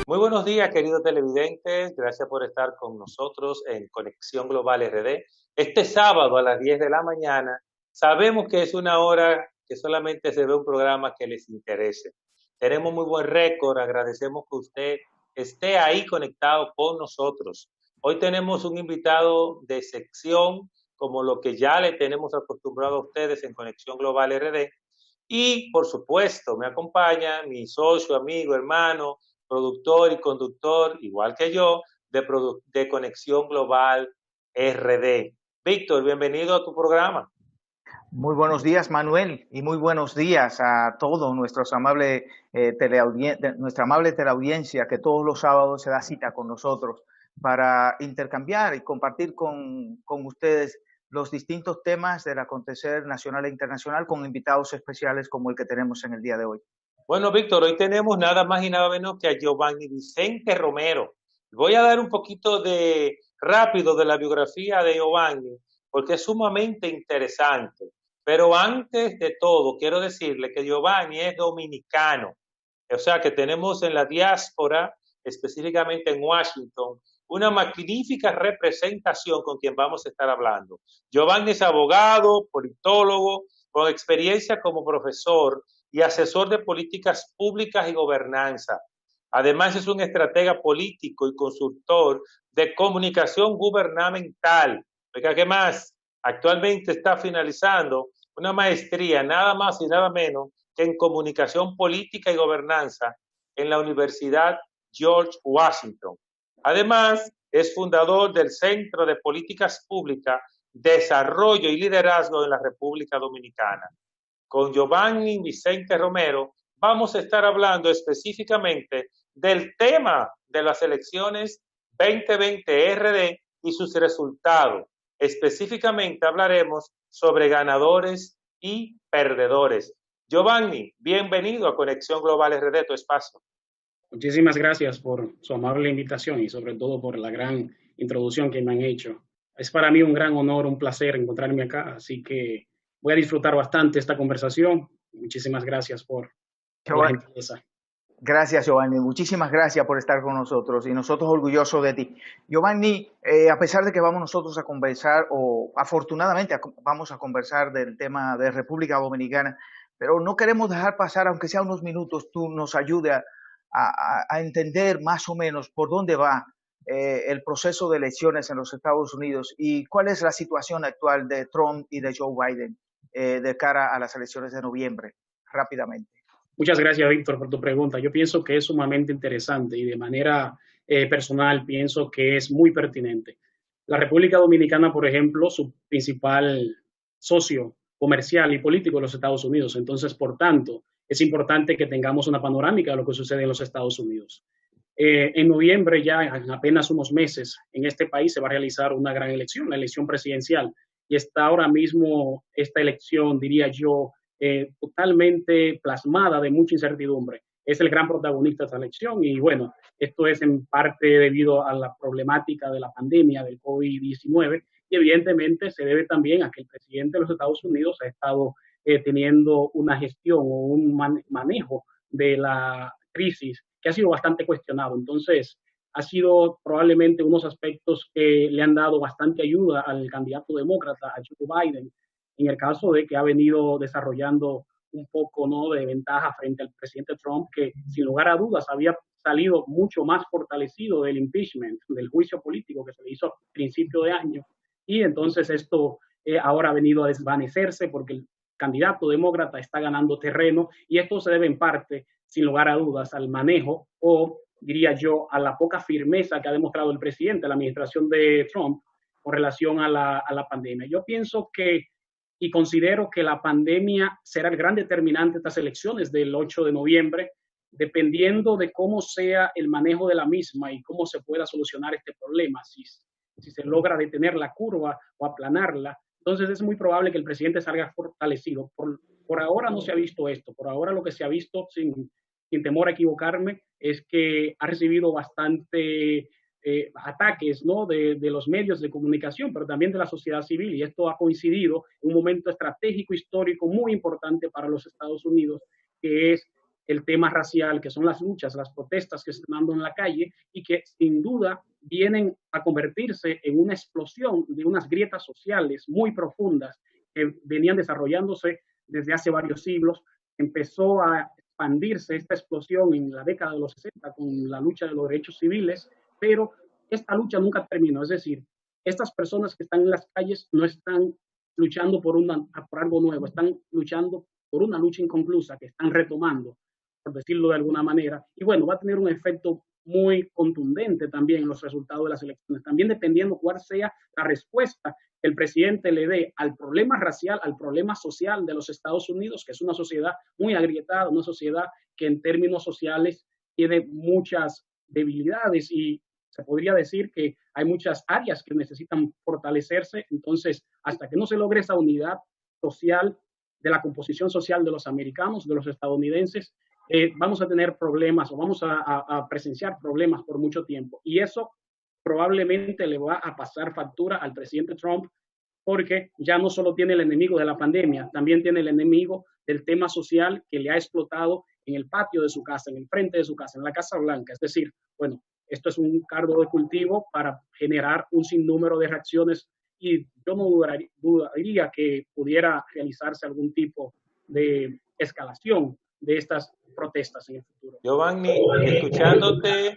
Muy buenos días, queridos televidentes. Gracias por estar con nosotros en Conexión Global RD. Este sábado a las 10 de la mañana, sabemos que es una hora que solamente se ve un programa que les interese. Tenemos muy buen récord, agradecemos que usted esté ahí conectado con nosotros. Hoy tenemos un invitado de sección, como lo que ya le tenemos acostumbrado a ustedes en Conexión Global RD. Y, por supuesto, me acompaña mi socio, amigo, hermano, productor y conductor, igual que yo, de Conexión Global RD. Víctor, bienvenido a tu programa. Muy buenos días, Manuel, y muy buenos días a todos nuestra amable teleaudiencia que todos los sábados se da cita con nosotros para intercambiar y compartir con ustedes los distintos temas del acontecer nacional e internacional con invitados especiales como el que tenemos en el día de hoy. Bueno, Víctor, hoy tenemos nada más y nada menos que a Giovanni Vicente Romero. Voy a dar un poquito de rápido de la biografía de Giovanni, porque es sumamente interesante. Pero antes de todo, quiero decirle que Giovanni es dominicano. O sea que tenemos en la diáspora, específicamente en Washington, una magnífica representación con quien vamos a estar hablando. Giovanni es abogado, politólogo, con experiencia como profesor y asesor de políticas públicas y gobernanza. Además es un estratega político y consultor de comunicación gubernamental. Oiga, ¿qué más? Actualmente está finalizando una maestría, nada más y nada menos que en comunicación política y gobernanza en la Universidad George Washington. Además, es fundador del Centro de Políticas Públicas, Desarrollo y Liderazgo en la República Dominicana. Con Giovanni Vicente Romero vamos a estar hablando específicamente del tema de las elecciones 2020 RD y sus resultados. Específicamente hablaremos sobre ganadores y perdedores. Giovanni, bienvenido a Conexión Global RD, tu espacio. Muchísimas gracias por su amable invitación y sobre todo por la gran introducción que me han hecho. Es para mí un gran honor, un placer encontrarme acá, así que voy a disfrutar bastante esta conversación. Muchísimas gracias por la gentileza. Gracias, Giovanni. Muchísimas gracias por estar con nosotros y nosotros orgullosos de ti. Giovanni, a pesar de que vamos nosotros a conversar, o afortunadamente vamos a conversar del tema de República Dominicana, pero no queremos dejar pasar, aunque sea unos minutos, tú nos ayudes a entender más o menos por dónde va el proceso de elecciones en los Estados Unidos y cuál es la situación actual de Trump y de Joe Biden de cara a las elecciones de noviembre, rápidamente. Muchas gracias, Víctor, por tu pregunta. Yo pienso que es sumamente interesante y de manera personal pienso que es muy pertinente. La República Dominicana, por ejemplo, su principal socio comercial y político de los Estados Unidos. Entonces, por tanto, es importante que tengamos una panorámica de lo que sucede en los Estados Unidos. En noviembre, ya en apenas unos meses, en este país se va a realizar una gran elección, la elección presidencial. Y está ahora mismo esta elección, diría yo, totalmente plasmada de mucha incertidumbre. Es el gran protagonista de esta elección y bueno, esto es en parte debido a la problemática de la pandemia del COVID-19 y evidentemente se debe también a que el presidente de los Estados Unidos ha estado teniendo una gestión o un manejo de la crisis que ha sido bastante cuestionado. Entonces, ha sido probablemente unos aspectos que le han dado bastante ayuda al candidato demócrata, a Joe Biden, en el caso de que ha venido desarrollando un poco, ¿no?, de ventaja frente al presidente Trump, que sin lugar a dudas había salido mucho más fortalecido del impeachment, del juicio político que se le hizo a principio de año. Y entonces esto ahora ha venido a desvanecerse porque el candidato demócrata está ganando terreno y esto se debe en parte, sin lugar a dudas, al manejo o, diría yo, a la poca firmeza que ha demostrado el presidente, la administración de Trump, con relación a la pandemia. Yo pienso que y considero que la pandemia será el gran determinante de estas elecciones del 8 de noviembre, dependiendo de cómo sea el manejo de la misma y cómo se pueda solucionar este problema, si se logra detener la curva o aplanarla. Entonces es muy probable que el presidente salga fortalecido. Por ahora no se ha visto esto. Por ahora lo que se ha visto, sin temor a equivocarme, es que ha recibido bastante ataques, ¿no?, de los medios de comunicación, pero también de la sociedad civil, y esto ha coincidido en un momento estratégico histórico muy importante para los Estados Unidos, que es el tema racial, que son las luchas, las protestas que se están dando en la calle y que sin duda vienen a convertirse en una explosión de unas grietas sociales muy profundas que venían desarrollándose desde hace varios siglos. Empezó a expandirse esta explosión en la década de los 60 con la lucha de los derechos civiles, pero esta lucha nunca terminó. Es decir, estas personas que están en las calles no están luchando por algo nuevo, están luchando por una lucha inconclusa que están retomando, por decirlo de alguna manera, y bueno, va a tener un efecto muy contundente también en los resultados de las elecciones, también dependiendo cuál sea la respuesta que el presidente le dé al problema racial, al problema social de los Estados Unidos, que es una sociedad muy agrietada, una sociedad que en términos sociales tiene muchas debilidades y se podría decir que hay muchas áreas que necesitan fortalecerse. Entonces, hasta que no se logre esa unidad social de la composición social de los americanos, de los estadounidenses, vamos a tener problemas o vamos a presenciar problemas por mucho tiempo. Y eso probablemente le va a pasar factura al presidente Trump, porque ya no solo tiene el enemigo de la pandemia, también tiene el enemigo del tema social que le ha explotado en el patio de su casa, en el frente de su casa, en la Casa Blanca. Es decir, bueno, esto es un caldo de cultivo para generar un sinnúmero de reacciones y yo no dudaría que pudiera realizarse algún tipo de escalación de estas protestas en el futuro. Giovanni, escuchándote,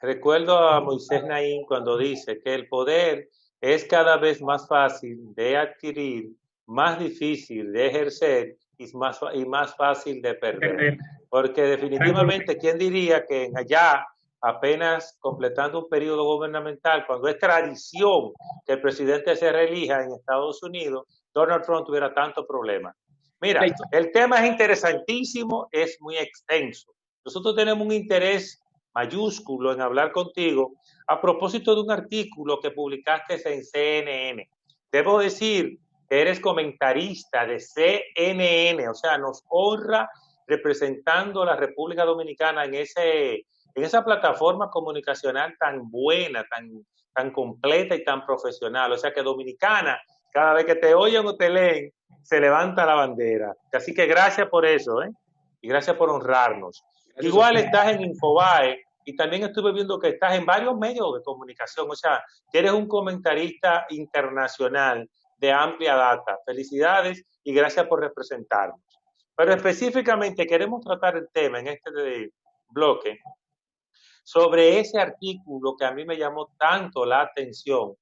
recuerdo a Moisés Naín cuando dice que el poder es cada vez más fácil de adquirir, más difícil de ejercer y más fácil de perder. Porque definitivamente, ¿quién diría que allá, apenas completando un periodo gubernamental, cuando es tradición que el presidente se reelija en Estados Unidos, Donald Trump tuviera tanto problema? Mira, el tema es interesantísimo, es muy extenso. Nosotros tenemos un interés mayúsculo en hablar contigo a propósito de un artículo que publicaste en CNN. Debo decir que eres comentarista de CNN, o sea, nos honra representando a la República Dominicana en esa plataforma comunicacional tan buena, tan completa y tan profesional. O sea que Dominicana, cada vez que te oyen o te leen, se levanta la bandera. Así que gracias por eso, ¿eh? Y gracias por honrarnos. Gracias. Igual estás en Infobae y también estuve viendo que estás en varios medios de comunicación. O sea, que eres un comentarista internacional de amplia data. Felicidades y gracias por representarnos. Pero específicamente queremos tratar el tema en este bloque sobre ese artículo que a mí me llamó tanto la atención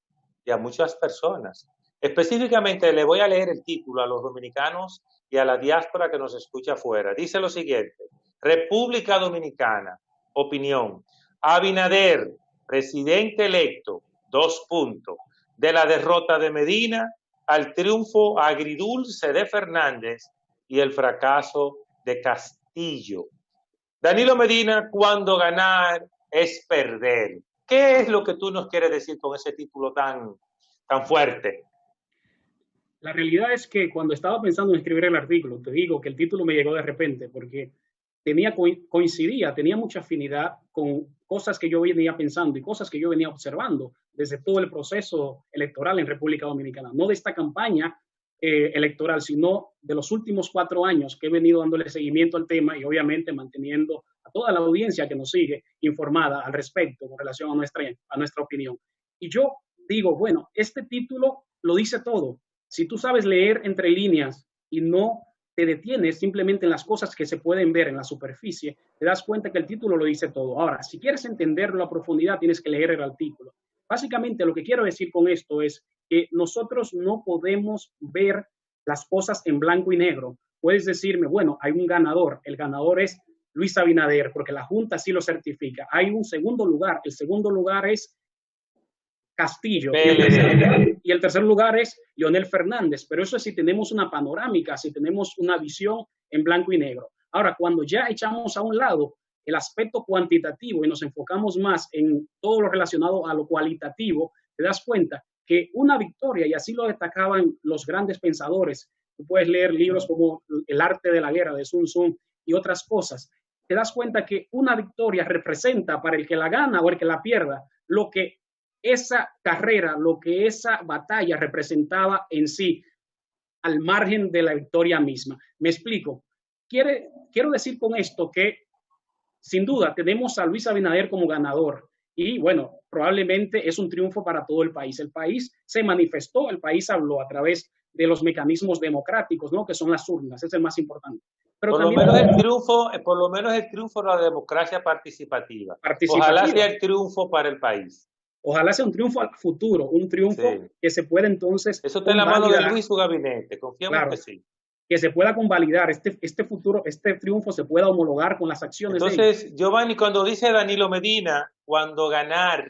y a muchas personas. Específicamente le voy a leer el título a los dominicanos y a la diáspora que nos escucha afuera. Dice lo siguiente: República Dominicana, opinión. Abinader, presidente electo, 2 puntos. De la derrota de Medina al triunfo agridulce de Fernández y el fracaso de Castillo. Danilo Medina, cuando ganar es perder. ¿Qué es lo que tú nos quieres decir con ese título tan fuerte? La realidad es que cuando estaba pensando en escribir el artículo, te digo que el título me llegó de repente porque coincidía, tenía mucha afinidad con cosas que yo venía pensando y cosas que yo venía observando desde todo el proceso electoral en República Dominicana. No de esta campaña electoral, sino de los últimos 4 años que he venido dándole seguimiento al tema y obviamente manteniendo a toda la audiencia que nos sigue informada al respecto con relación a nuestra opinión. Y yo digo, bueno, este título lo dice todo. Si tú sabes leer entre líneas y no te detienes simplemente en las cosas que se pueden ver en la superficie, te das cuenta que el título lo dice todo. Ahora, si quieres entenderlo a profundidad, tienes que leer el artículo. Básicamente, lo que quiero decir con esto es que nosotros no podemos ver las cosas en blanco y negro. Puedes decirme, bueno, hay un ganador. El ganador es Luis Abinader, porque la Junta sí lo certifica. Hay un segundo lugar. El segundo lugar es Castillo y el tercer lugar es Leonel Fernández, pero eso es si tenemos una panorámica, si tenemos una visión en blanco y negro. Ahora, cuando ya echamos a un lado el aspecto cuantitativo y nos enfocamos más en todo lo relacionado a lo cualitativo, te das cuenta que una victoria, y así lo destacaban los grandes pensadores, tú puedes leer libros como El arte de la guerra de Sun Tzu y otras cosas, te das cuenta que una victoria representa para el que la gana o el que la pierda lo que esa carrera, lo que esa batalla representaba en sí, al margen de la victoria misma. Me explico. Quiero decir con esto que, sin duda, tenemos a Luis Abinader como ganador y, bueno, probablemente es un triunfo para todo el país. El país se manifestó, el país habló a través de los mecanismos democráticos, ¿no? Que son las urnas, es el más importante. Pero por también lo menos el triunfo de la democracia participativa. Ojalá participativa. sea el triunfo para el país. Ojalá sea un triunfo al futuro, un triunfo Sí. que se pueda entonces Eso está en la mano de convalidar, Luis y su gabinete, confiamos claro, que sí. que se pueda convalidar este futuro, este triunfo se pueda homologar con las acciones de ellos. Entonces, Giovanni, cuando dice Danilo Medina, cuando ganar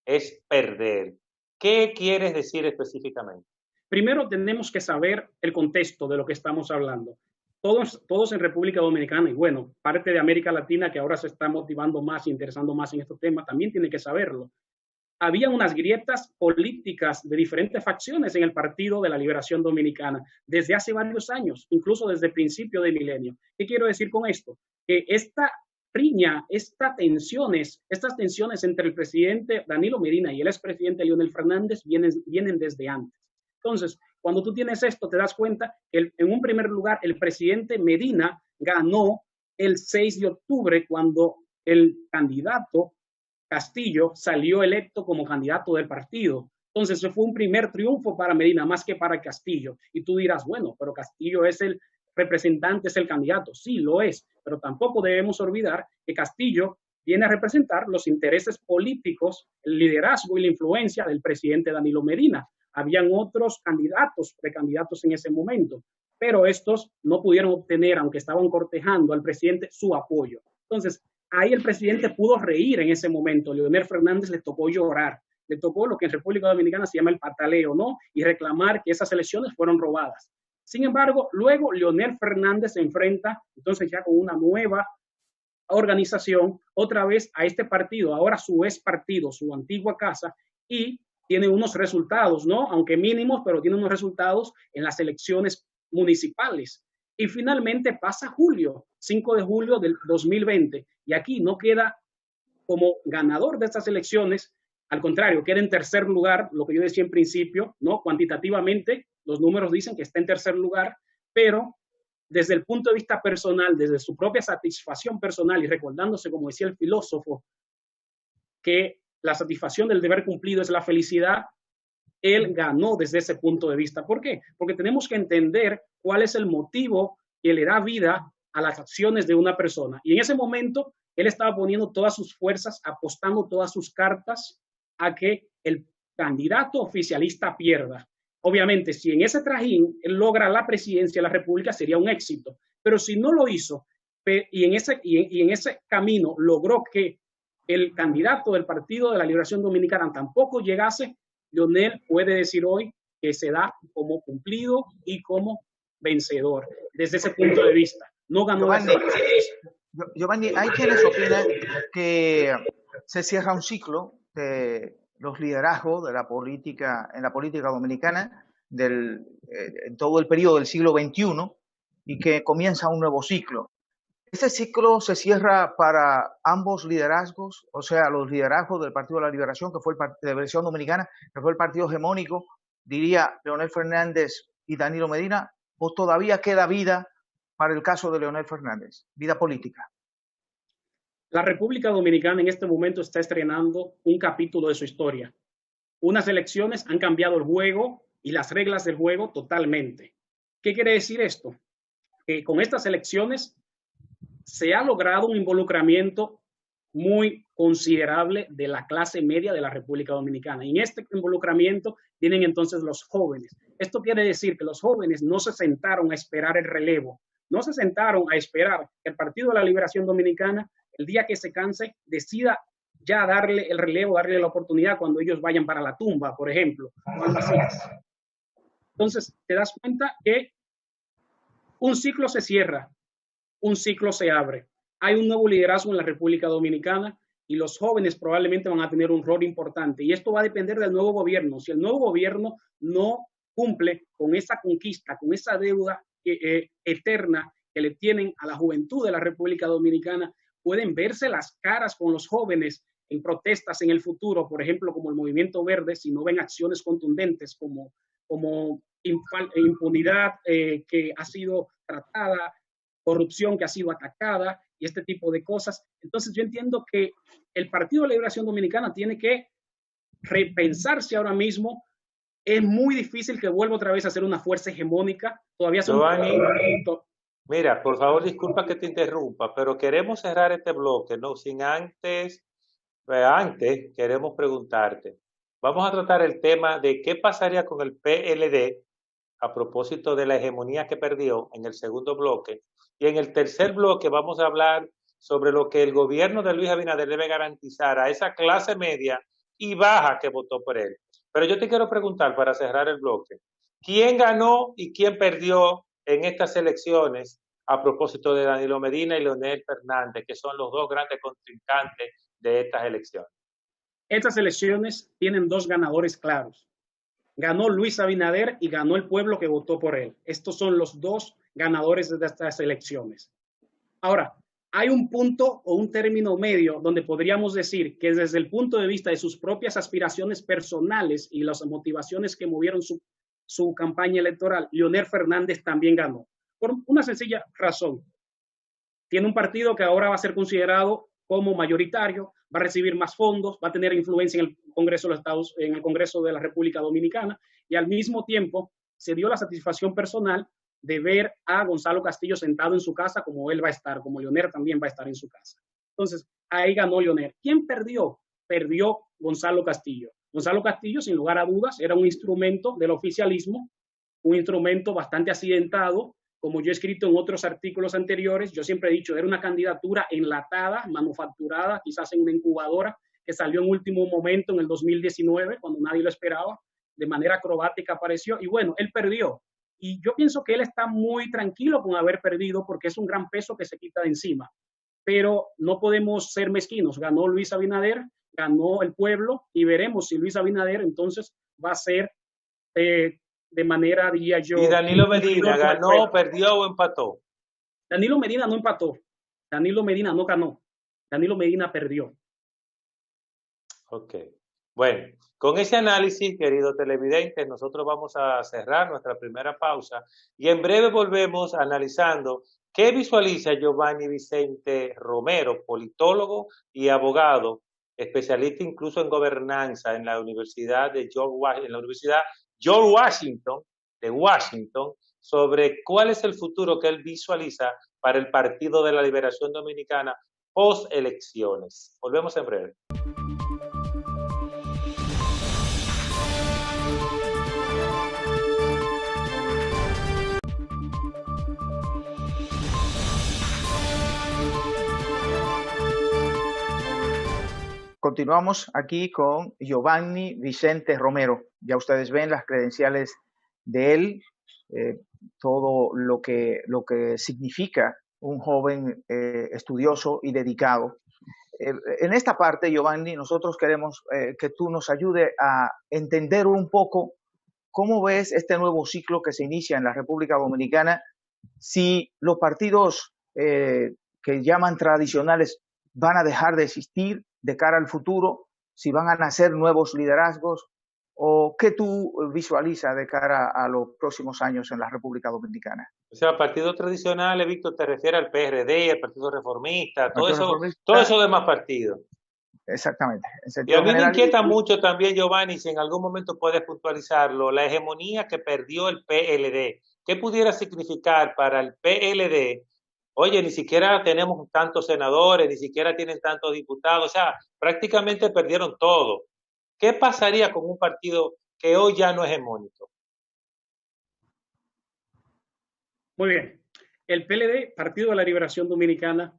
es perder, ¿qué quieres decir específicamente? Primero tenemos que saber el contexto de lo que estamos hablando. Todos en República Dominicana y, bueno, parte de América Latina que ahora se está motivando más y interesando más en estos temas, también tiene que saberlo. Había unas grietas políticas de diferentes facciones en el Partido de la Liberación Dominicana desde hace varios años, incluso desde el principio del milenio. ¿Qué quiero decir con esto? Que esta riña, estas tensiones entre el presidente Danilo Medina y el expresidente Leonel Fernández vienen desde antes. Entonces, cuando tú tienes esto, te das cuenta que en un primer lugar el presidente Medina ganó el 6 de octubre cuando el candidato Castillo salió electo como candidato del partido. Entonces, ese fue un primer triunfo para Medina, más que para Castillo. Y tú dirás, bueno, pero Castillo es el representante, es el candidato. Sí, lo es, pero tampoco debemos olvidar que Castillo viene a representar los intereses políticos, el liderazgo y la influencia del presidente Danilo Medina. Habían otros precandidatos en ese momento, pero estos no pudieron obtener, aunque estaban cortejando al presidente, su apoyo. Entonces, ahí el presidente pudo reír en ese momento. Leonel Fernández le tocó llorar, le tocó lo que en República Dominicana se llama el pataleo, ¿no? Y reclamar que esas elecciones fueron robadas. Sin embargo, luego Leonel Fernández se enfrenta entonces ya con una nueva organización, otra vez a este partido, ahora su ex partido, su antigua casa, y tiene unos resultados, ¿no? Aunque mínimos, pero tiene unos resultados en las elecciones municipales. Y finalmente pasa julio, 5 de julio del 2020, y aquí no queda como ganador de estas elecciones, al contrario, queda en tercer lugar, lo que yo decía en principio, ¿no? Cuantitativamente, los números dicen que está en tercer lugar, pero desde el punto de vista personal, desde su propia satisfacción personal y recordándose, como decía el filósofo, que la satisfacción del deber cumplido es la felicidad, él ganó desde ese punto de vista. ¿Por qué? Porque tenemos que entender cuál es el motivo que le da vida a las acciones de una persona. Y en ese momento, él estaba poniendo todas sus fuerzas, apostando todas sus cartas a que el candidato oficialista pierda. Obviamente, si en ese trajín él logra la presidencia de la República, sería un éxito. Pero si no lo hizo, y en ese camino logró que el candidato del Partido de la Liberación Dominicana tampoco llegase, Leonel puede decir hoy que se da como cumplido y como vencedor desde ese punto de vista. No ganó Giovanni, hay quienes opinan que se cierra un ciclo de los liderazgos de la política, en la política dominicana en todo el periodo del siglo XXI y que comienza un nuevo ciclo. ¿Este ciclo se cierra para ambos liderazgos? O sea, los liderazgos del Partido de la Liberación, que fue el Partido de la Liberación Dominicana, que fue el partido hegemónico, diría Leonel Fernández y Danilo Medina, ¿o todavía queda vida para el caso de Leonel Fernández, vida política? La República Dominicana en este momento está estrenando un capítulo de su historia. Unas elecciones han cambiado el juego y las reglas del juego totalmente. ¿Qué quiere decir esto? Que con estas elecciones se ha logrado un involucramiento muy considerable de la clase media de la República Dominicana. Y en este involucramiento vienen entonces los jóvenes. Esto quiere decir que los jóvenes no se sentaron a esperar el relevo, no se sentaron a esperar que el Partido de la Liberación Dominicana, el día que se canse, decida ya darle el relevo, darle la oportunidad cuando ellos vayan para la tumba, por ejemplo. Entonces, te das cuenta que un ciclo se cierra, un ciclo se abre. Hay un nuevo liderazgo en la República Dominicana y los jóvenes probablemente van a tener un rol importante. Y esto va a depender del nuevo gobierno. Si el nuevo gobierno no cumple con esa conquista, con esa deuda eterna que le tienen a la juventud de la República Dominicana, pueden verse las caras con los jóvenes en protestas en el futuro, por ejemplo, como el Movimiento Verde, si no ven acciones contundentes como impunidad que ha sido tratada, corrupción que ha sido atacada y este tipo de cosas. Entonces yo entiendo que el Partido de la Liberación Dominicana tiene que repensarse ahora mismo. Es muy difícil que vuelva otra vez a ser una fuerza hegemónica. Todavía son... Mira, por favor, disculpa que te interrumpa, pero queremos cerrar este bloque, ¿no? Sin antes, queremos preguntarte. Vamos a tratar el tema de qué pasaría con el PLD a propósito de la hegemonía que perdió en el segundo bloque. Y en el tercer bloque vamos a hablar sobre lo que el gobierno de Luis Abinader debe garantizar a esa clase media y baja que votó por él. Pero yo te quiero preguntar para cerrar el bloque, ¿quién ganó y quién perdió en estas elecciones a propósito de Danilo Medina y Leonel Fernández, que son los dos grandes contrincantes de estas elecciones? Estas elecciones tienen dos ganadores claros. Ganó Luis Abinader y ganó el pueblo que votó por él. Estos son los dos ganadores de estas elecciones. Ahora, hay un punto o un término medio donde podríamos decir que desde el punto de vista de sus propias aspiraciones personales y las motivaciones que movieron su campaña electoral, Leonel Fernández también ganó. Por una sencilla razón. Tiene un partido que ahora va a ser considerado como mayoritario, va a recibir más fondos, va a tener influencia en el Congreso de los Estados, en el Congreso de la República Dominicana, y al mismo tiempo se dio la satisfacción personal de ver a Gonzalo Castillo sentado en su casa como él va a estar, como Leonel también va a estar en su casa. Entonces, ahí ganó Leonel. ¿Quién perdió? Perdió Gonzalo Castillo. Gonzalo Castillo, sin lugar a dudas, era un instrumento del oficialismo, un instrumento bastante accidentado. Como yo he escrito en otros artículos anteriores, yo siempre he dicho, era una candidatura enlatada, manufacturada, quizás en una incubadora, que salió en último momento en el 2019, cuando nadie lo esperaba, de manera acrobática apareció, y bueno, él perdió. Y yo pienso que él está muy tranquilo con haber perdido, porque es un gran peso que se quita de encima. Pero no podemos ser mezquinos. Ganó Luis Abinader, ganó el pueblo, y veremos si Luis Abinader entonces va a ser... de manera, diría yo... ¿Y Danilo Medina ganó, perdió o empató? Danilo Medina no empató. Danilo Medina no ganó. Danilo Medina perdió. Ok. Bueno, con ese análisis, querido televidente, nosotros vamos a cerrar nuestra primera pausa y en breve volvemos analizando qué visualiza Giovanni Vicente Romero, politólogo y abogado, especialista incluso en gobernanza en la Universidad de George Washington de Washington, sobre cuál es el futuro que él visualiza para el Partido de la Liberación Dominicana post elecciones. Volvemos en breve. Continuamos aquí con Giovanni Vicente Romero. Ya ustedes ven las credenciales de él, todo lo que significa un joven estudioso y dedicado. En esta parte, Giovanni, nosotros queremos que tú nos ayudes a entender un poco cómo ves este nuevo ciclo que se inicia en la República Dominicana, si los partidos que llaman tradicionales van a dejar de existir de cara al futuro, si van a nacer nuevos liderazgos, o qué tú visualizas de cara a los próximos años en la República Dominicana. O sea, partidos tradicionales, Víctor, te refieres al PRD, al Partido Reformista, todo eso demás partidos. Exactamente. Y a mí me inquieta mucho también, Giovanni, si en algún momento puedes puntualizarlo, la hegemonía que perdió el PLD. ¿Qué pudiera significar para el PLD? Oye, ni siquiera tenemos tantos senadores, ni siquiera tienen tantos diputados, o sea, prácticamente perdieron todo. ¿Qué pasaría con un partido que hoy ya no es hegemónico? Muy bien. El PLD, Partido de la Liberación Dominicana,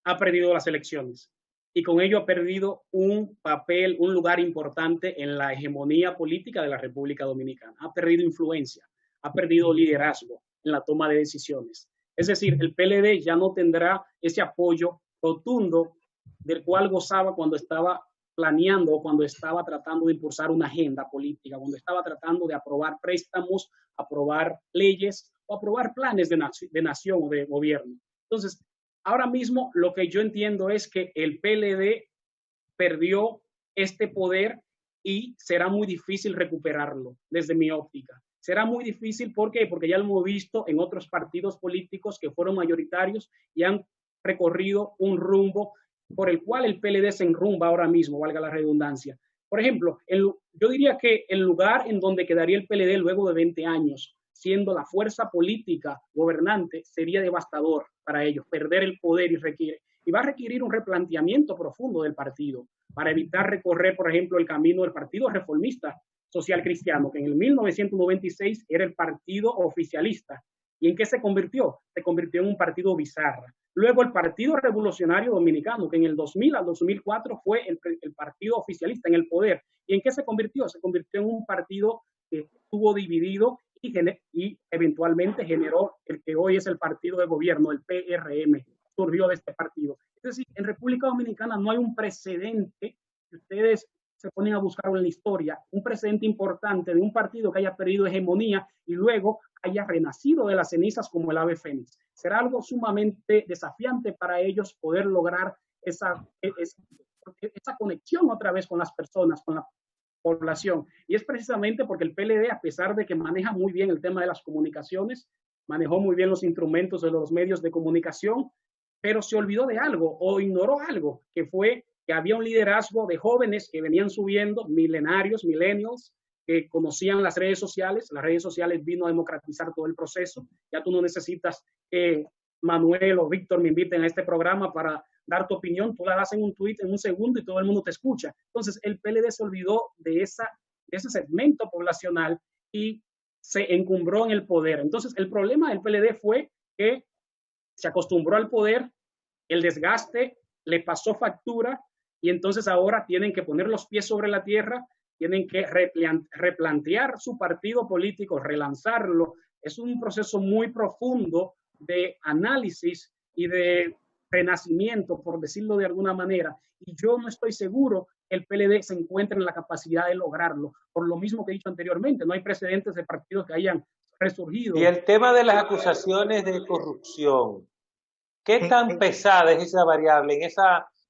ha perdido las elecciones y con ello ha perdido un papel, un lugar importante en la hegemonía política de la República Dominicana. Ha perdido influencia, ha perdido liderazgo en la toma de decisiones. Es decir, el PLD ya no tendrá ese apoyo rotundo del cual gozaba cuando estaba planeando o cuando estaba tratando de impulsar una agenda política, cuando estaba tratando de aprobar préstamos, aprobar leyes o aprobar planes de nación o de gobierno. Entonces, ahora mismo lo que yo entiendo es que el PLD perdió este poder y será muy difícil recuperarlo desde mi óptica. Será muy difícil, ¿por qué? Porque ya lo hemos visto en otros partidos políticos que fueron mayoritarios y han recorrido un rumbo por el cual el PLD se enrumba ahora mismo, valga la redundancia. Por ejemplo, yo diría que el lugar en donde quedaría el PLD luego de 20 años, siendo la fuerza política gobernante, sería devastador para ellos, perder el poder y va a requerir un replanteamiento profundo del partido para evitar recorrer, por ejemplo, el camino del Partido Reformista Social Cristiano, que en el 1996 era el partido oficialista. ¿Y en qué se convirtió? Se convirtió en un partido bizarra. Luego el Partido Revolucionario Dominicano, que en el 2000 al 2004 fue el partido oficialista en el poder. ¿Y en qué se convirtió? Se convirtió en un partido que estuvo dividido y eventualmente generó el que hoy es el partido de gobierno, el PRM, surgió de este partido. Es decir, en República Dominicana no hay un precedente, que ustedes se ponen a buscarlo en la historia, un precedente importante de un partido que haya perdido hegemonía y luego haya renacido de las cenizas como el ave fénix. Será algo sumamente desafiante para ellos poder lograr esa conexión otra vez con las personas, con la población. Y es precisamente porque el PLD, a pesar de que maneja muy bien el tema de las comunicaciones, manejó muy bien los instrumentos de los medios de comunicación, pero se olvidó de algo o ignoró algo, que fue que había un liderazgo de jóvenes que venían subiendo, millennials, que conocían las redes sociales. Las redes sociales vino a democratizar todo el proceso. Ya tú no necesitas que Manuel o Víctor me inviten a este programa para dar tu opinión. Tú la das en un tweet en un segundo y todo el mundo te escucha. Entonces el PLD se olvidó de ese segmento poblacional y se encumbró en el poder. Entonces el problema del PLD fue que se acostumbró al poder, el desgaste le pasó factura y entonces ahora tienen que poner los pies sobre la tierra, tienen que replantear su partido político, relanzarlo. Es un proceso muy profundo de análisis y de renacimiento, por decirlo de alguna manera, y yo no estoy seguro que el PLD se encuentre en la capacidad de lograrlo, por lo mismo que he dicho anteriormente, no hay precedentes de partidos que hayan resurgido. Y el tema de las acusaciones de corrupción, ¿qué tan pesada es esa variable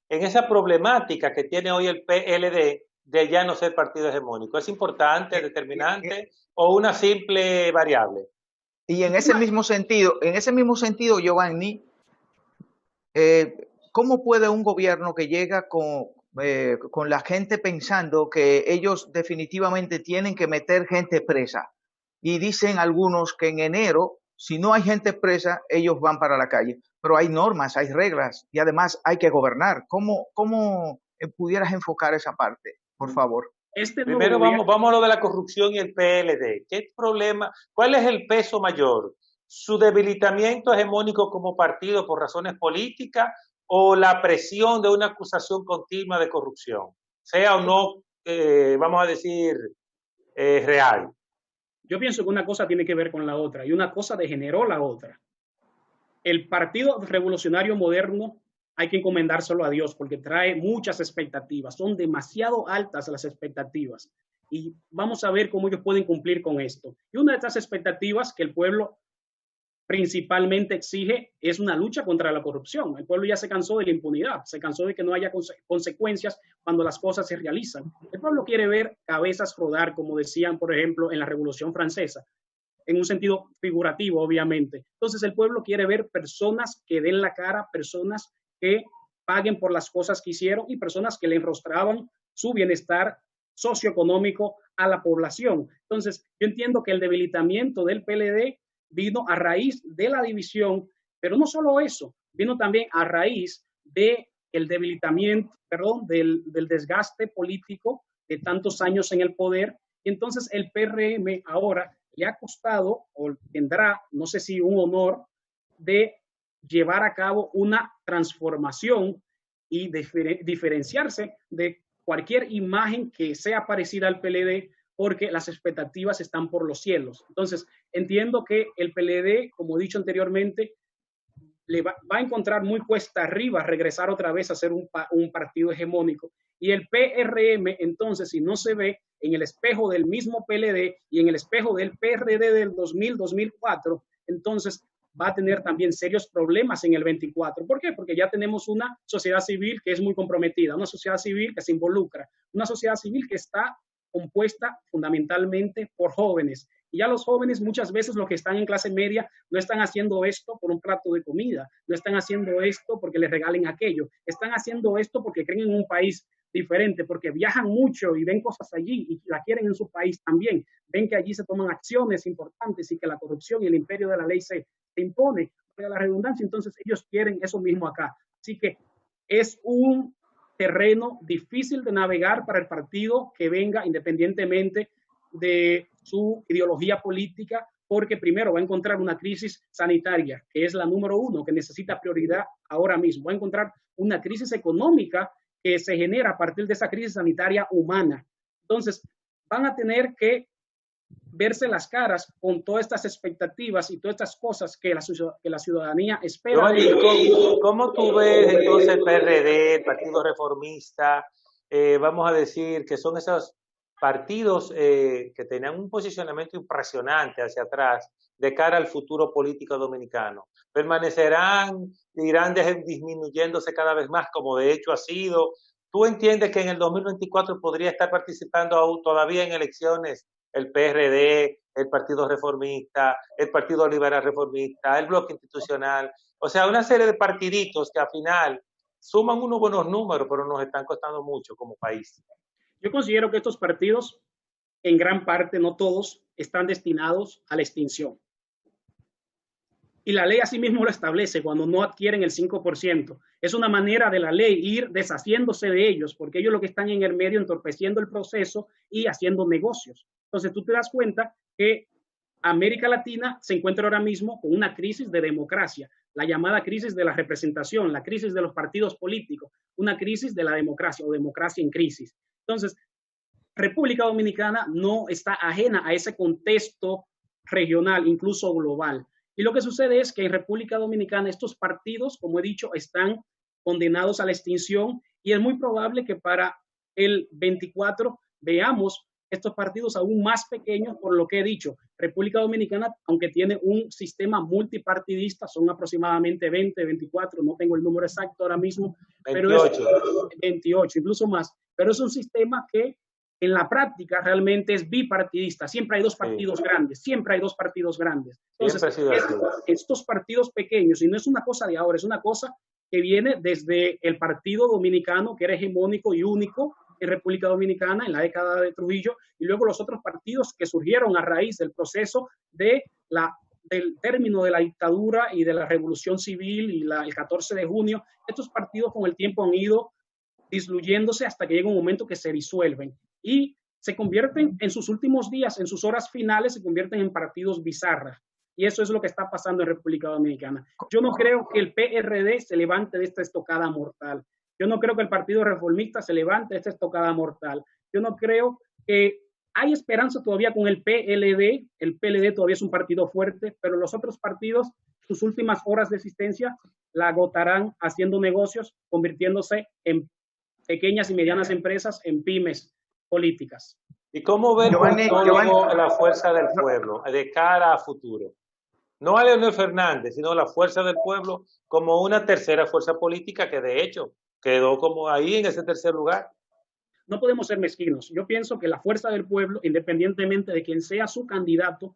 en esa problemática que tiene hoy el PLD de ya no ser partido hegemónico? ¿Es importante, determinante o una simple variable? Y en ese mismo sentido, Giovanni, ¿cómo puede un gobierno que llega con la gente pensando que ellos definitivamente tienen que meter gente presa? Y dicen algunos que en enero, si no hay gente presa, ellos van para la calle. Pero hay normas, hay reglas y además hay que gobernar. ¿Cómo pudieras enfocar esa parte, por favor? Primero vamos a lo de la corrupción y el PLD. ¿Qué problema? ¿Cuál es el peso mayor? ¿Su debilitamiento hegemónico como partido por razones políticas o la presión de una acusación continua de corrupción? Sea o no, vamos a decir, real. Yo pienso que una cosa tiene que ver con la otra y una cosa degeneró la otra. El Partido Revolucionario Moderno hay que encomendárselo a Dios porque trae muchas expectativas, son demasiado altas las expectativas y vamos a ver cómo ellos pueden cumplir con esto. Y una de estas expectativas que el pueblo principalmente exige es una lucha contra la corrupción. El pueblo ya se cansó de la impunidad, se cansó de que no haya consecuencias cuando las cosas se realizan. El pueblo quiere ver cabezas rodar, como decían, por ejemplo, en la Revolución Francesa, en un sentido figurativo, obviamente. Entonces el pueblo quiere ver personas que den la cara, personas que paguen por las cosas que hicieron y personas que le enrostraban su bienestar socioeconómico a la población. Entonces, yo entiendo que el debilitamiento del PLD vino a raíz de la división, pero no solo eso, vino también a raíz del debilitamiento, del desgaste político de tantos años en el poder. Y entonces el PRM ahora le ha costado o tendrá, no sé si un honor, de llevar a cabo una transformación y diferenciarse de cualquier imagen que sea parecida al PLD, porque las expectativas están por los cielos. Entonces, entiendo que el PLD, como he dicho anteriormente, le va a encontrar muy cuesta arriba regresar otra vez a ser un partido hegemónico. Y el PRM, entonces, si no se ve en el espejo del mismo PLD y en el espejo del PRD del 2000-2004, entonces va a tener también serios problemas en el 24. ¿Por qué? Porque ya tenemos una sociedad civil que es muy comprometida, una sociedad civil que se involucra, una sociedad civil que está compuesta fundamentalmente por jóvenes. Y ya los jóvenes muchas veces los que están en clase media no están haciendo esto por un plato de comida, no están haciendo esto porque les regalen aquello, están haciendo esto porque creen en un país diferente, porque viajan mucho y ven cosas allí y la quieren en su país también, ven que allí se toman acciones importantes y que la corrupción y el imperio de la ley se impone, para la redundancia, entonces ellos quieren eso mismo acá. Así que es un terreno difícil de navegar para el partido que venga independientemente de su ideología política, porque primero va a encontrar una crisis sanitaria, que es la número uno, que necesita prioridad ahora mismo. Va a encontrar una crisis económica que se genera a partir de esa crisis sanitaria humana. Entonces, van a tener que verse las caras con todas estas expectativas y todas estas cosas que la ciudadanía espera. ¿Cómo tú ves entonces el PRD, el Partido Reformista? Vamos a decir que son esos partidos que tenían un posicionamiento impresionante hacia atrás de cara al futuro político dominicano. ¿Permanecerán, irán disminuyéndose cada vez más, como de hecho ha sido? ¿Tú entiendes que en el 2024 podría estar participando aún todavía en elecciones el PRD, el Partido Reformista, el Partido Liberal Reformista, el Bloque Institucional? O sea, una serie de partiditos que al final suman unos buenos números, pero nos están costando mucho como país. Yo considero que estos partidos, en gran parte, no todos, están destinados a la extinción. Y la ley así mismo lo establece cuando no adquieren el 5%. Es una manera de la ley ir deshaciéndose de ellos, porque ellos lo que están en el medio entorpeciendo el proceso y haciendo negocios. Entonces tú te das cuenta que América Latina se encuentra ahora mismo con una crisis de democracia, la llamada crisis de la representación, la crisis de los partidos políticos, una crisis de la democracia o democracia en crisis. Entonces, República Dominicana no está ajena a ese contexto regional, incluso global. Y lo que sucede es que en República Dominicana estos partidos, como he dicho, están condenados a la extinción y es muy probable que para el 24 veamos estos partidos aún más pequeños por lo que he dicho. República Dominicana, aunque tiene un sistema multipartidista, son aproximadamente 20, 24, no tengo el número exacto ahora mismo, 28. Pero es 28, incluso más. Pero es un sistema que en la práctica realmente es bipartidista. Siempre hay dos partidos grandes, siempre hay dos partidos grandes. Entonces, estos partidos pequeños, y no es una cosa de ahora, es una cosa que viene desde el Partido Dominicano, que era hegemónico y único en República Dominicana en la década de Trujillo, y luego los otros partidos que surgieron a raíz del proceso del término de la dictadura y de la revolución civil y el 14 de junio. Estos partidos con el tiempo han ido disluyéndose hasta que llega un momento que se disuelven y se convierten en sus últimos días, en sus horas finales, se convierten en partidos bizarras. Y eso es lo que está pasando en República Dominicana. Yo no creo que el PRD se levante de esta estocada mortal. Yo no creo que el Partido Reformista se levante de esta estocada mortal. Yo no creo que hay esperanza todavía con el PLD. El PLD todavía es un partido fuerte, pero los otros partidos, sus últimas horas de existencia, la agotarán haciendo negocios, convirtiéndose en pequeñas y medianas empresas, en pymes políticas. ¿Y cómo ven la fuerza del pueblo de cara a futuro? No a Leonel Fernández, sino la fuerza del pueblo como una tercera fuerza política que de hecho quedó como ahí en ese tercer lugar. No podemos ser mezquinos. Yo pienso que la fuerza del pueblo, independientemente de quien sea su candidato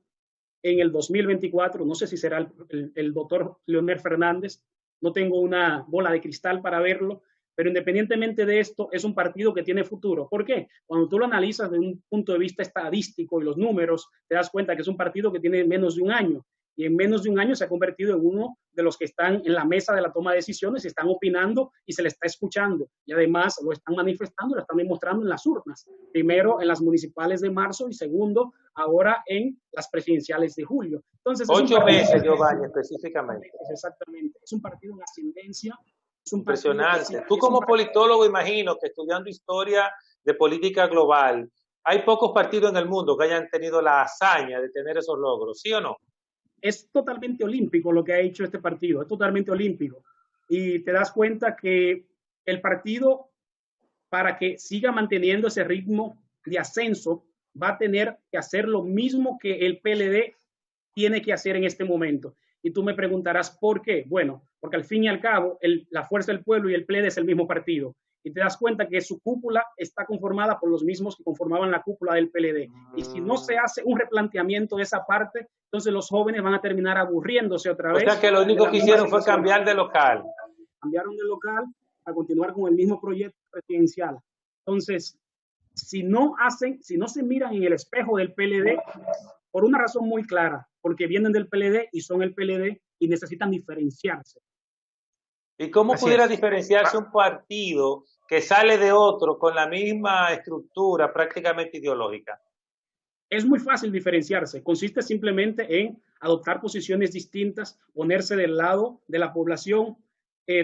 en el 2024, no sé si será el doctor Leonel Fernández, no tengo una bola de cristal para verlo, pero independientemente de esto, es un partido que tiene futuro. ¿Por qué? Cuando tú lo analizas desde un punto de vista estadístico y los números, te das cuenta que es un partido que tiene menos de un año. Y en menos de un año se ha convertido en uno de los que están en la mesa de la toma de decisiones, y están opinando y se le está escuchando. Y además lo están manifestando, lo están demostrando en las urnas. Primero en las municipales de marzo y segundo ahora en las presidenciales de julio. Entonces, 8 meses, Giovanni, específicamente. Exactamente. Es un partido en ascendencia. Impresionante. Tú como politólogo, imagino que estudiando historia de política global, hay pocos partidos en el mundo que hayan tenido la hazaña de tener esos logros, ¿sí o no? Es totalmente olímpico lo que ha hecho este partido, es totalmente olímpico. Y te das cuenta que el partido, para que siga manteniendo ese ritmo de ascenso, va a tener que hacer lo mismo que el PLD tiene que hacer en este momento. Y tú me preguntarás, ¿por qué? Bueno, porque al fin y al cabo, la Fuerza del Pueblo y el PLD es el mismo partido. Y te das cuenta que su cúpula está conformada por los mismos que conformaban la cúpula del PLD. Y si no se hace un replanteamiento de esa parte, entonces los jóvenes van a terminar aburriéndose otra vez. O sea que lo único que hicieron fue cambiar de local. Cambiaron de local a continuar con el mismo proyecto presidencial. Entonces, si no se miran en el espejo del PLD, por una razón muy clara, porque vienen del PLD y son el PLD y necesitan diferenciarse. ¿Y cómo pudiera diferenciarse un partido que sale de otro con la misma estructura prácticamente ideológica? Es muy fácil diferenciarse. Consiste simplemente en adoptar posiciones distintas, ponerse del lado de la población,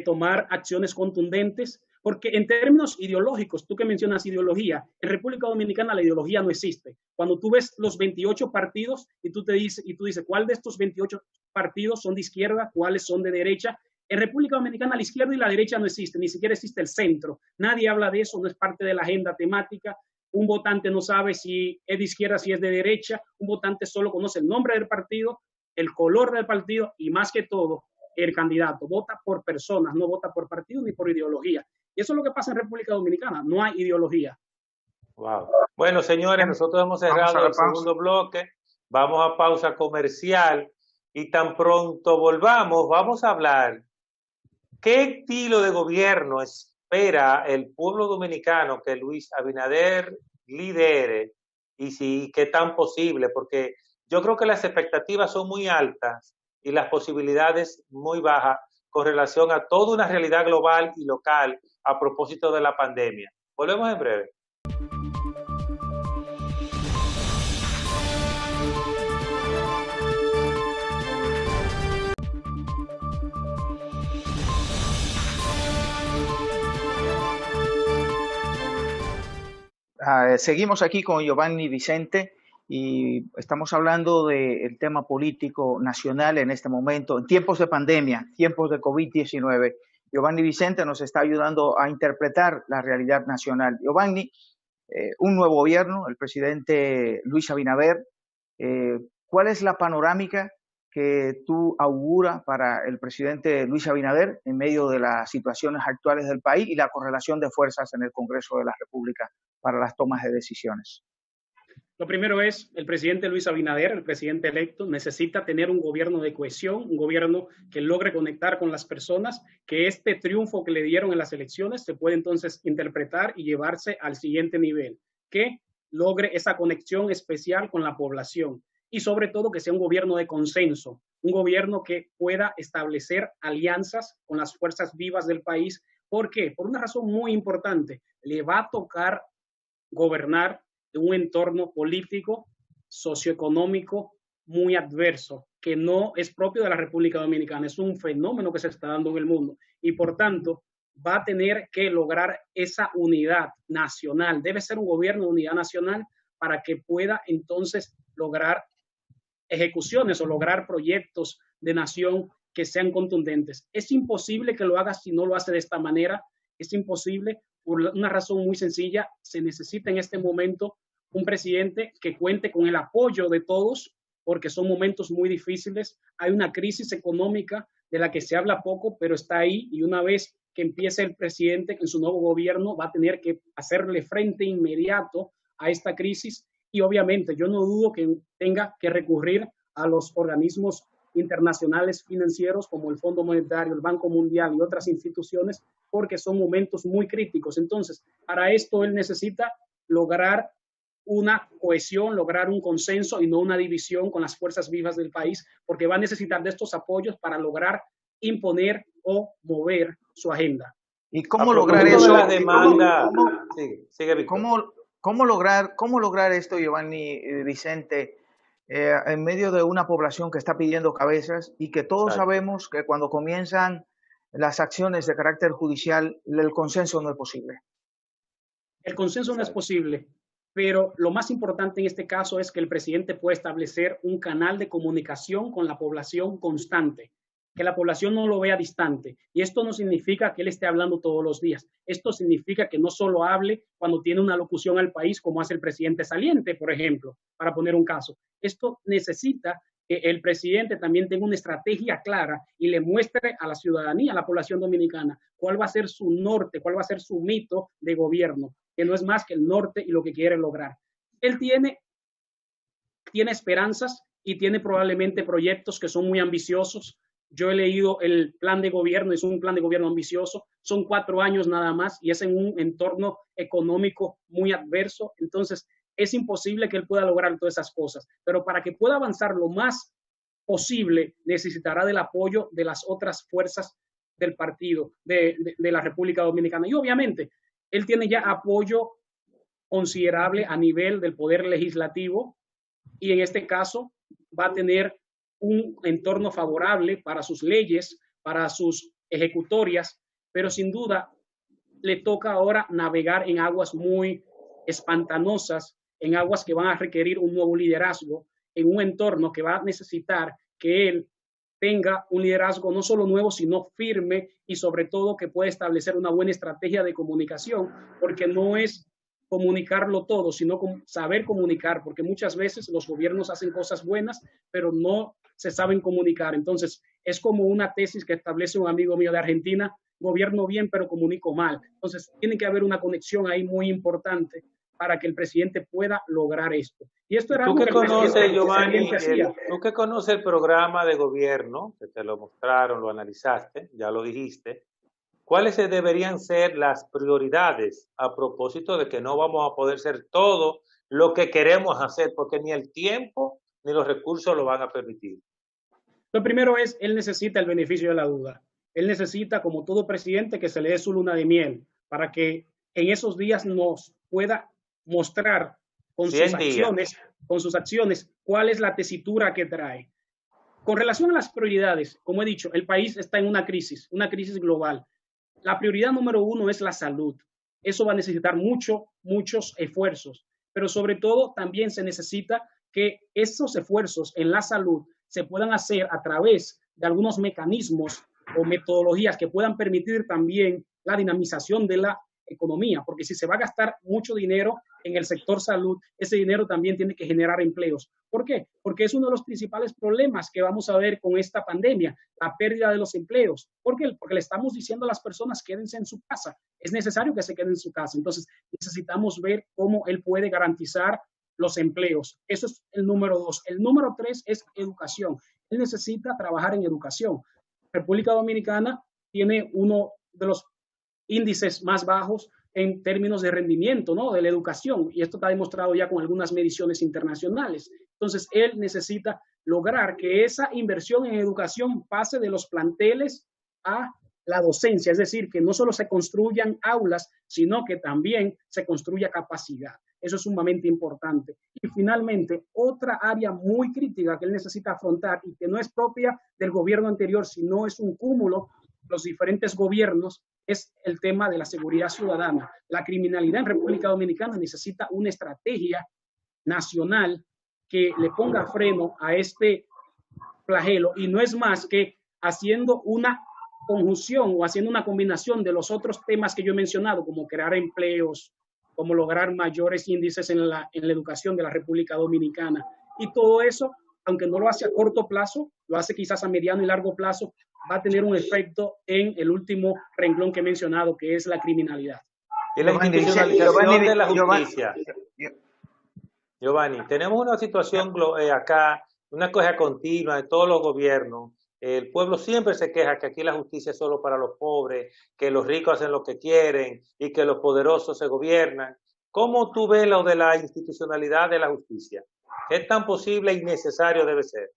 tomar acciones contundentes, porque en términos ideológicos, tú que mencionas ideología, en República Dominicana la ideología no existe. Cuando tú ves los 28 partidos y tú dices, ¿cuál de estos 28 partidos son de izquierda? ¿Cuáles son de derecha? En República Dominicana la izquierda y la derecha no existen, ni siquiera existe el centro. Nadie habla de eso, no es parte de la agenda temática. Un votante no sabe si es de izquierda, si es de derecha. Un votante solo conoce el nombre del partido, el color del partido y más que todo, el candidato. Vota por personas, no vota por partido ni por ideología. Y eso es lo que pasa en República Dominicana, no hay ideología. Wow. Bueno, señores, nosotros hemos cerrado el segundo bloque. Vamos a pausa comercial y tan pronto volvamos, vamos a hablar qué estilo de gobierno espera el pueblo dominicano que Luis Abinader lidere y si qué tan posible, porque yo creo que las expectativas son muy altas y las posibilidades muy bajas con relación a toda una realidad global y local a propósito de la pandemia. Volvemos en breve. Seguimos aquí con Giovanni Vicente y estamos hablando del tema político nacional en este momento, en tiempos de pandemia, tiempos de COVID-19. Giovanni Vicente nos está ayudando a interpretar la realidad nacional. Giovanni, un nuevo gobierno, el presidente Luis Abinader, ¿cuál es la panorámica que tú auguras para el presidente Luis Abinader en medio de las situaciones actuales del país y la correlación de fuerzas en el Congreso de la República para las tomas de decisiones? Lo primero es, el presidente Luis Abinader, el presidente electo, necesita tener un gobierno de cohesión, un gobierno que logre conectar con las personas, que este triunfo que le dieron en las elecciones se puede entonces interpretar y llevarse al siguiente nivel, que logre esa conexión especial con la población y sobre todo que sea un gobierno de consenso, un gobierno que pueda establecer alianzas con las fuerzas vivas del país. ¿Por qué? Por una razón muy importante, le va a tocar gobernar de un entorno político, socioeconómico muy adverso, que no es propio de la República Dominicana, es un fenómeno que se está dando en el mundo y por tanto va a tener que lograr esa unidad nacional, debe ser un gobierno de unidad nacional para que pueda entonces lograr ejecuciones o lograr proyectos de nación que sean contundentes. Es imposible que lo haga si no lo hace de esta manera, es imposible por una razón muy sencilla, se necesita en este momento un presidente que cuente con el apoyo de todos, porque son momentos muy difíciles. Hay una crisis económica de la que se habla poco, pero está ahí y una vez que empiece el presidente en su nuevo gobierno va a tener que hacerle frente inmediato a esta crisis y obviamente yo no dudo que tenga que recurrir a los organismos internacionales financieros como el Fondo Monetario, el Banco Mundial y otras instituciones, porque son momentos muy críticos. Entonces, para esto él necesita lograr una cohesión, lograr un consenso y no una división con las fuerzas vivas del país, porque va a necesitar de estos apoyos para lograr imponer o mover su agenda. ¿Y cómo lograr eso? La demanda. ¿Cómo lograr esto, Giovanni Vicente, en medio de una población que está pidiendo cabezas y que todos sabemos que cuando comienzan las acciones de carácter judicial, el consenso no es posible? El consenso no es posible, pero lo más importante en este caso es que el presidente pueda establecer un canal de comunicación con la población constante, que la población no lo vea distante. Y esto no significa que él esté hablando todos los días. Esto significa que no solo hable cuando tiene una locución al país, como hace el presidente saliente, por ejemplo, para poner un caso. Esto necesita que el presidente también tenga una estrategia clara y le muestre a la ciudadanía, a la población dominicana, cuál va a ser su norte, cuál va a ser su mito de gobierno, que no es más que el norte y lo que quiere lograr. Él tiene esperanzas y tiene probablemente proyectos que son muy ambiciosos. Yo he leído el plan de gobierno, es un plan de gobierno ambicioso, son 4 años nada más y es en un entorno económico muy adverso, entonces es imposible que él pueda lograr todas esas cosas, pero para que pueda avanzar lo más posible necesitará del apoyo de las otras fuerzas del partido de la República Dominicana y obviamente él tiene ya apoyo considerable a nivel del poder legislativo y en este caso va a tener un entorno favorable para sus leyes, para sus ejecutorias, pero sin duda le toca ahora navegar en aguas muy espantanosas, en aguas que van a requerir un nuevo liderazgo, en un entorno que va a necesitar que él tenga un liderazgo no solo nuevo, sino firme y sobre todo que pueda establecer una buena estrategia de comunicación, porque no es comunicarlo todo, sino saber comunicar, porque muchas veces los gobiernos hacen cosas buenas, pero no se saben comunicar. Entonces, es como una tesis que establece un amigo mío de Argentina: gobierno bien, pero comunico mal. Entonces, tiene que haber una conexión ahí muy importante para que el presidente pueda lograr esto. Y esto era tú algo que que el conoces, Giovanni, hacía. tú que conoces el programa de gobierno, que te lo mostraron, lo analizaste, ya lo dijiste, ¿cuáles deberían ser las prioridades a propósito de que no vamos a poder ser todo lo que queremos hacer, porque ni el tiempo ni los recursos lo van a permitir? Lo primero es, él necesita el beneficio de la duda. Él necesita, como todo presidente, que se le dé su luna de miel para que en esos días nos pueda mostrar con sus acciones, cuál es la tesitura que trae. Con relación a las prioridades, como he dicho, el país está en una crisis global. La prioridad número 1 es la salud. Eso va a necesitar muchos esfuerzos, pero sobre todo también se necesita que esos esfuerzos en la salud se puedan hacer a través de algunos mecanismos o metodologías que puedan permitir también la dinamización de la economía, porque si se va a gastar mucho dinero en el sector salud, ese dinero también tiene que generar empleos. ¿Por qué? Porque es uno de los principales problemas que vamos a ver con esta pandemia, la pérdida de los empleos. ¿Por qué? Porque le estamos diciendo a las personas: quédense en su casa. Es necesario que se queden en su casa. Entonces, necesitamos ver cómo él puede garantizar los empleos. Eso es el número 2. El número 3 es educación. Él necesita trabajar en educación. República Dominicana tiene uno de los índices más bajos en términos de rendimiento, ¿no?, de la educación, y esto está demostrado ya con algunas mediciones internacionales. Entonces, él necesita lograr que esa inversión en educación pase de los planteles a la docencia, es decir, que no solo se construyan aulas, sino que también se construya capacidad. Eso es sumamente importante. Y finalmente, otra área muy crítica que él necesita afrontar y que no es propia del gobierno anterior, sino es un cúmulo de los diferentes gobiernos, es el tema de la seguridad ciudadana. La criminalidad en República Dominicana necesita una estrategia nacional que le ponga freno a este flagelo, y no es más que haciendo una conjunción o haciendo una combinación de los otros temas que yo he mencionado, como crear empleos, como lograr mayores índices en la educación de la República Dominicana. Y todo eso, aunque no lo hace a corto plazo, lo hace quizás a mediano y largo plazo, va a tener un efecto en el último renglón que he mencionado, que es la criminalidad. Y la institucionalización de la justicia. Giovanni, tenemos una situación acá, una queja continua de todos los gobiernos. El pueblo siempre se queja que aquí la justicia es solo para los pobres, que los ricos hacen lo que quieren y que los poderosos se gobiernan. ¿Cómo tú ves lo de la institucionalidad de la justicia? ¿Qué tan posible y necesario debe ser?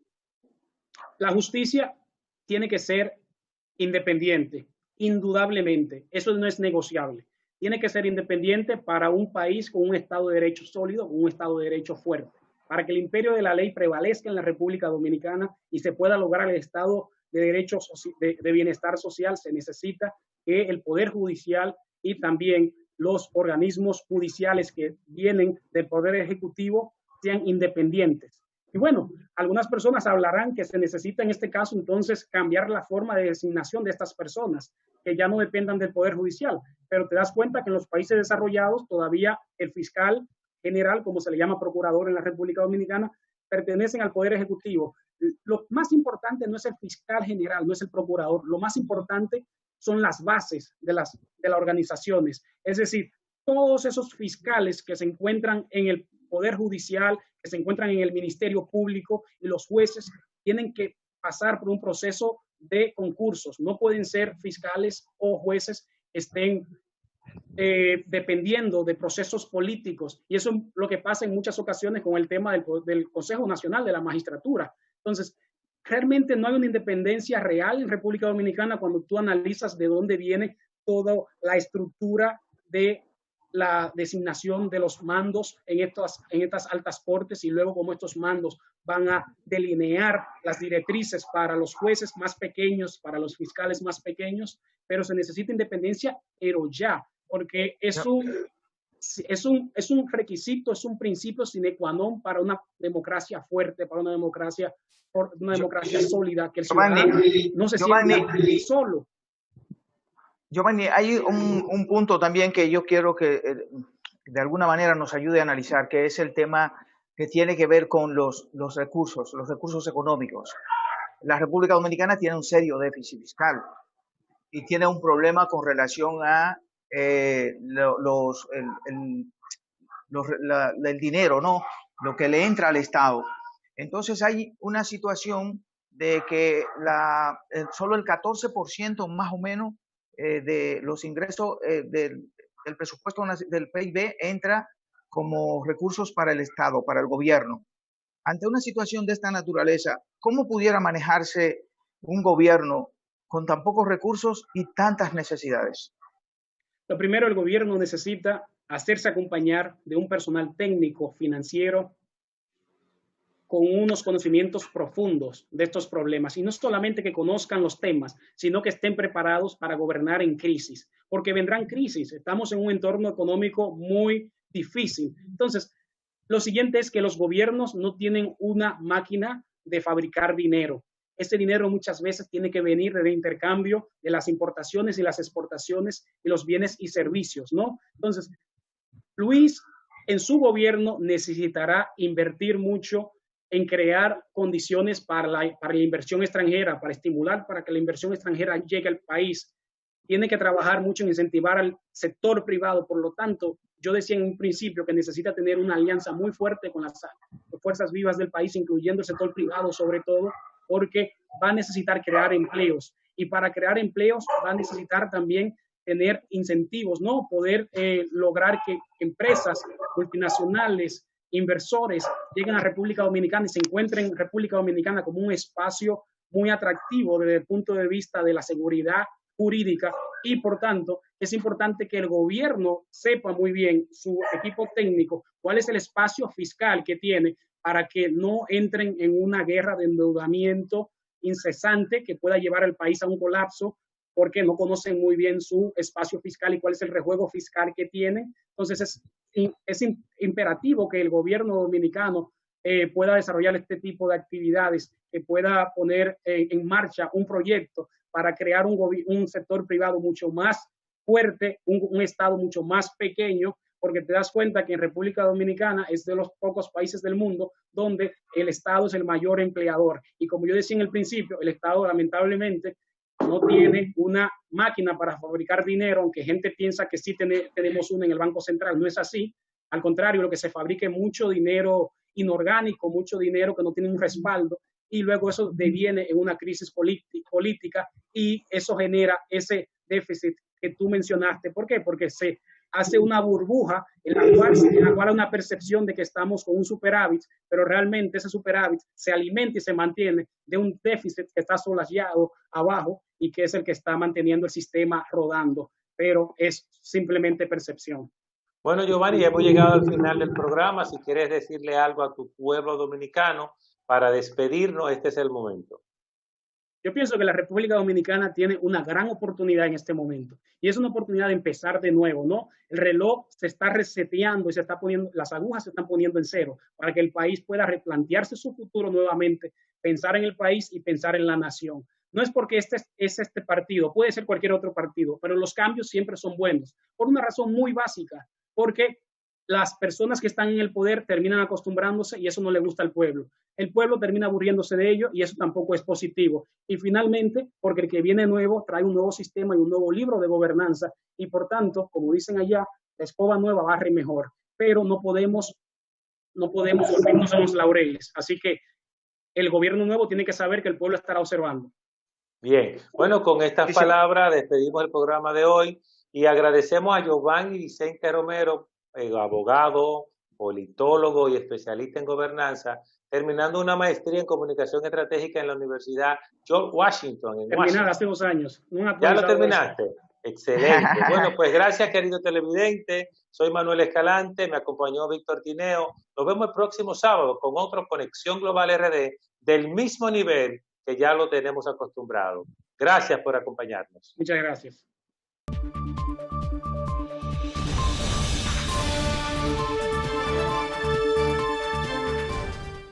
La justicia tiene que ser independiente, indudablemente. Eso no es negociable. Tiene que ser independiente para un país con un Estado de Derecho sólido, con un Estado de Derecho fuerte. Para que el imperio de la ley prevalezca en la República Dominicana y se pueda lograr el Estado de Derecho de bienestar social, se necesita que el Poder Judicial y también los organismos judiciales que vienen del Poder Ejecutivo sean independientes. Y bueno, algunas personas hablarán que se necesita en este caso entonces cambiar la forma de designación de estas personas, que ya no dependan del Poder Judicial, pero te das cuenta que en los países desarrollados todavía el fiscal general, como se le llama procurador en la República Dominicana, pertenecen al Poder Ejecutivo, lo más importante no es el fiscal general, no es el procurador, lo más importante son las bases de las organizaciones. Es decir, todos esos fiscales que se encuentran en el Poder Judicial, que se encuentran en el Ministerio Público y los jueces tienen que pasar por un proceso de concursos. No pueden ser fiscales o jueces que estén dependiendo de procesos políticos. Y eso es lo que pasa en muchas ocasiones con el tema del Consejo Nacional de la Magistratura. Entonces, realmente no hay una independencia real en República Dominicana cuando tú analizas de dónde viene toda la estructura de la designación de los mandos en estas altas cortes y luego cómo estos mandos van a delinear las directrices para los jueces más pequeños, para los fiscales más pequeños, pero se necesita independencia, pero ya, porque es un requisito, es un principio sine qua non para una democracia fuerte, para una democracia sólida, que el ciudadano no se sienta solo. Giovanni, hay un punto también que yo quiero que de alguna manera nos ayude a analizar, que es el tema que tiene que ver con los recursos económicos. La República Dominicana tiene un serio déficit fiscal y tiene un problema con relación a el dinero, ¿no? Lo que le entra al Estado. Entonces hay una situación de que solo el 14% más o menos de los ingresos del presupuesto del PIB entra como recursos para el Estado, para el gobierno. Ante una situación de esta naturaleza, ¿cómo pudiera manejarse un gobierno con tan pocos recursos y tantas necesidades? Lo primero, el gobierno necesita hacerse acompañar de un personal técnico, financiero, con unos conocimientos profundos de estos problemas y no solamente que conozcan los temas, sino que estén preparados para gobernar en crisis, porque vendrán crisis. Estamos en un entorno económico muy difícil. Entonces, lo siguiente es que los gobiernos no tienen una máquina de fabricar dinero. Este dinero muchas veces tiene que venir del intercambio de las importaciones y las exportaciones de los bienes y servicios, ¿no? Entonces, Luis en su gobierno necesitará invertir mucho en crear condiciones para la inversión extranjera, para estimular para que la inversión extranjera llegue al país. Tiene que trabajar mucho en incentivar al sector privado. Por lo tanto, yo decía en un principio que necesita tener una alianza muy fuerte con las fuerzas vivas del país, incluyendo el sector privado sobre todo, porque va a necesitar crear empleos. Y para crear empleos va a necesitar también tener incentivos, ¿no? Poder lograr que empresas multinacionales, inversores lleguen a República Dominicana y se encuentren en República Dominicana como un espacio muy atractivo desde el punto de vista de la seguridad jurídica y por tanto es importante que el gobierno sepa muy bien su equipo técnico cuál es el espacio fiscal que tiene para que no entren en una guerra de endeudamiento incesante que pueda llevar al país a un colapso porque no conocen muy bien su espacio fiscal y cuál es el rejuego fiscal que tienen. Entonces es imperativo que el gobierno dominicano pueda desarrollar este tipo de actividades, que pueda poner en marcha un proyecto para crear un sector privado mucho más fuerte, un Estado mucho más pequeño, porque te das cuenta que en República Dominicana es de los pocos países del mundo donde el Estado es el mayor empleador. Y como yo decía en el principio, el Estado lamentablemente no tiene una máquina para fabricar dinero, aunque gente piensa que sí tenemos una en el Banco Central. No es así. Al contrario, lo que se fabrica es mucho dinero inorgánico, mucho dinero que no tiene un respaldo, y luego eso deviene en una crisis política y eso genera ese déficit que tú mencionaste. ¿Por qué? Porque se hace una burbuja en la cual hay una percepción de que estamos con un superávit, pero realmente ese superávit se alimenta y se mantiene de un déficit que está solasllado abajo y que es el que está manteniendo el sistema rodando, pero es simplemente percepción. Bueno, Giovanni, ya hemos llegado al final del programa. Si quieres decirle algo a tu pueblo dominicano para despedirnos, este es el momento. Yo pienso que la República Dominicana tiene una gran oportunidad en este momento y es una oportunidad de empezar de nuevo, ¿no? El reloj se está reseteando y se está poniendo, las agujas se están poniendo en cero para que el país pueda replantearse su futuro nuevamente, pensar en el país y pensar en la nación. No es porque este partido, puede ser cualquier otro partido, pero los cambios siempre son buenos por una razón muy básica, porque las personas que están en el poder terminan acostumbrándose y eso no le gusta al pueblo. El pueblo termina aburriéndose de ello y eso tampoco es positivo. Y finalmente, porque el que viene nuevo trae un nuevo sistema y un nuevo libro de gobernanza y por tanto, como dicen allá, la escoba nueva barre mejor, pero no podemos dormirnos en los laureles. Así que el gobierno nuevo tiene que saber que el pueblo estará observando. Bien, bueno, con estas palabras despedimos el programa de hoy y agradecemos a Giovanni Vicente Romero, abogado, politólogo y especialista en gobernanza, terminando una maestría en comunicación estratégica en la Universidad George Washington. Terminada hace 2 años. ¿Ya lo terminaste? Excelente. Bueno, pues gracias, querido televidente. Soy Manuel Escalante, me acompañó Víctor Tineo. Nos vemos el próximo sábado con otro Conexión Global RD del mismo nivel que ya lo tenemos acostumbrado. Gracias por acompañarnos. Muchas gracias.